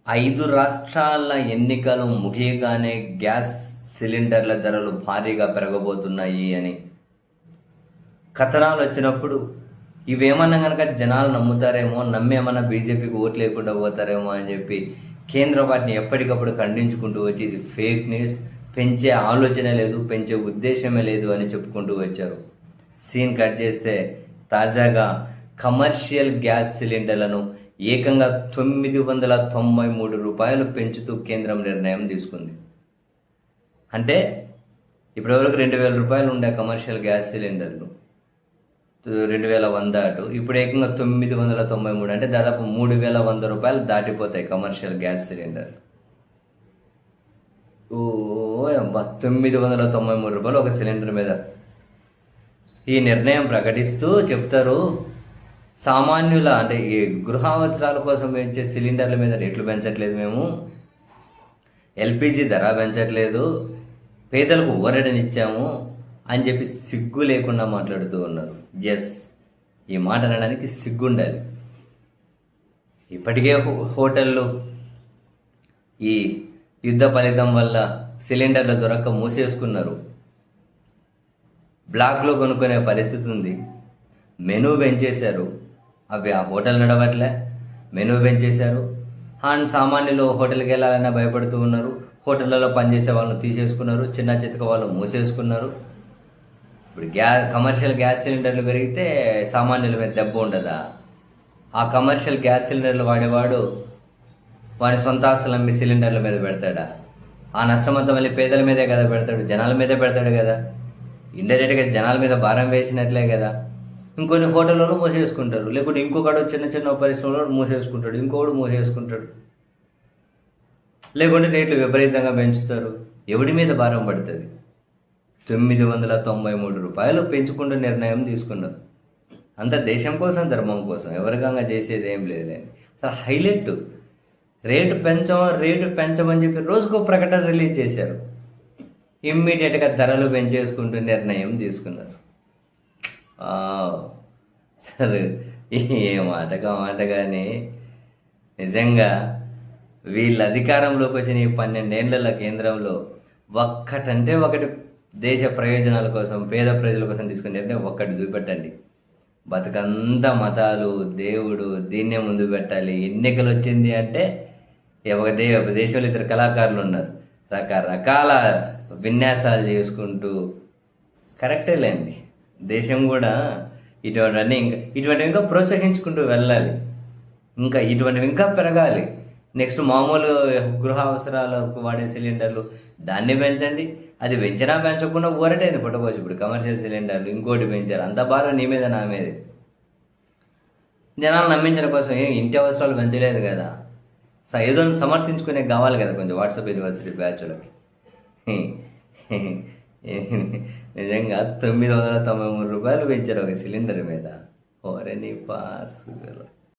5 రాష్ట్రాల ఎన్నికలు ముగియగానే గ్యాస్ సిలిండర్ల ధరలు భారీగా పెరగబోతున్నాయి అని కథనాలు వచ్చినప్పుడు ఇవేమన్నా కనుక జనాలు నమ్ముతారేమో, నమ్మేమన్నా బీజేపీకి ఓట్లు లేకుండా పోతారేమో అని చెప్పి కేంద్రం వాటిని ఎప్పటికప్పుడు ఖండించుకుంటూ వచ్చి ఇది ఫేక్ న్యూస్, పెంచే ఆలోచన లేదు, పెంచే ఉద్దేశమే లేదు అని చెప్పుకుంటూ వచ్చారు. సీన్ కట్ చేస్తే తాజాగా కమర్షియల్ గ్యాస్ సిలిండర్లను ఏకంగా 993 రూపాయలు పెంచుతూ కేంద్రం నిర్ణయం తీసుకుంది. అంటే ఇప్పటివరకు 2000 రూపాయలు ఉండే కమర్షియల్ గ్యాస్ సిలిండర్లు 2100 అటు ఇప్పుడు ఏకంగా 993, అంటే దాదాపు 3100 రూపాయలు దాటిపోతాయి కమర్షియల్ గ్యాస్ సిలిండర్లు. ఓ అబ్బా, 993 రూపాయలు ఒక సిలిండర్ మీద. ఈ నిర్ణయం ప్రకటిస్తూ చెప్తారు, సామాన్యుల అంటే ఈ గృహ అవసరాల కోసం పెంచే సిలిండర్ల మీద రేట్లు పెంచట్లేదు మేము, ఎల్పిజి ధర పెంచట్లేదు, పేదలకు ఊరటనిచ్చాము అని చెప్పి సిగ్గు లేకుండా మాట్లాడుతూ ఉన్నారు. ఎస్, ఈ మాట అనడానికి సిగ్గుండాలి. ఇప్పటికే హోటళ్ళు ఈ యుద్ధ ఫలితం వల్ల సిలిండర్ల దొరక్క మూసేసుకున్నారు. బ్లాక్లో కొనుక్కునే పరిస్థితి ఉంది. మెనూ పెంచేశారు, అవి ఆ హోటల్ నడవట్లే, మెనూ పెంచేశారు. అండ్ సామాన్యులు హోటల్కి వెళ్ళాలన్నా భయపడుతూ ఉన్నారు. హోటళ్లలో పనిచేసే వాళ్ళని తీసేసుకున్నారు, చిన్న చితక వాళ్ళు మూసేసుకున్నారు. ఇప్పుడు కమర్షియల్ గ్యాస్ సిలిండర్లు పెరిగితే సామాన్యుల మీద దెబ్బ ఉండదా? ఆ కమర్షియల్ గ్యాస్ సిలిండర్లు వాడేవాడు వాడి సొంత ఆస్తులు అమ్మి సిలిండర్ల మీద పెడతాడా? ఆ నష్టమంతా మళ్ళీ పేదల మీదే కదా పెడతాడు, జనాల మీదే పెడతాడు కదా. ఇండైరెక్ట్గా జనాల మీద భారం వేసినట్లే కదా. ఇంకొన్ని హోటళ్ళలో మూసేసుకుంటారు, లేకుంటే ఇంకొకడు చిన్న చిన్న పరిశ్రమలో మూసేసుకుంటాడు, ఇంకొకడు మూసేసుకుంటాడు, లేకుంటే రేట్లు విపరీతంగా పెంచుతారు. ఎవడి మీద భారం పడుతుంది? 993 రూపాయలు పెంచుకుంటూ నిర్ణయం తీసుకున్నారు. అంత దేశం కోసం, ధర్మం కోసం, ఎవరికంగా చేసేది ఏం లేదులేండి. అసలు హైలైట్ రేటు పెంచమని చెప్పి రోజుకో ప్రకటన రిలీజ్ చేశారు. ఇమ్మీడియట్గా ధరలు పెంచేసుకుంటూ నిర్ణయం తీసుకున్నారు. సరే, ఏ మాట కానీ నిజంగా వీళ్ళ అధికారంలోకి వచ్చిన ఈ 12 ఏళ్ల కేంద్రంలో ఒక్కటంటే ఒకటి దేశ ప్రయోజనాల కోసం, పేద ప్రజల కోసం తీసుకునే ఒక్కటి చూపెట్టండి. బతుకంతా మతాలు, దేవుడు, దీన్నే ముందు పెట్టాలి. ఎన్నికలు వచ్చింది అంటే ఒక దేశంలో 2 కళాకారులు ఉన్నారు, రకరకాల విన్యాసాలు చేసుకుంటూ. కరెక్టేలేండి, దేశం కూడా ఇటువంటివి ఇంకా ప్రోత్సహించుకుంటూ వెళ్ళాలి. ఇటువంటివి ఇంకా పెరగాలి. నెక్స్ట్ మామూలు గృహ అవసరాలకు వాడే సిలిండర్లు దాన్ని పెంచండి. అది పెంచినా పెంచకుండా ఊరటైంది పుట్టకోవచ్చు. ఇప్పుడు కమర్షియల్ సిలిండర్లు ఇంకోటి పెంచారు, అంత బాగా నీ మీద నా మీద. జనాలు నమ్మించడం కోసం ఇంటి అవసరాలు పెంచలేదు కదా, ఏదో సమర్థించుకునే కావాలి కదా కొంచెం వాట్సాప్ యూనివర్సిటీ బ్యాచ్లకి. నిజంగా 993 రూపాయలు పెంచారు ఒక సిలిండర్ మీద. ఓరే నీ పాస్.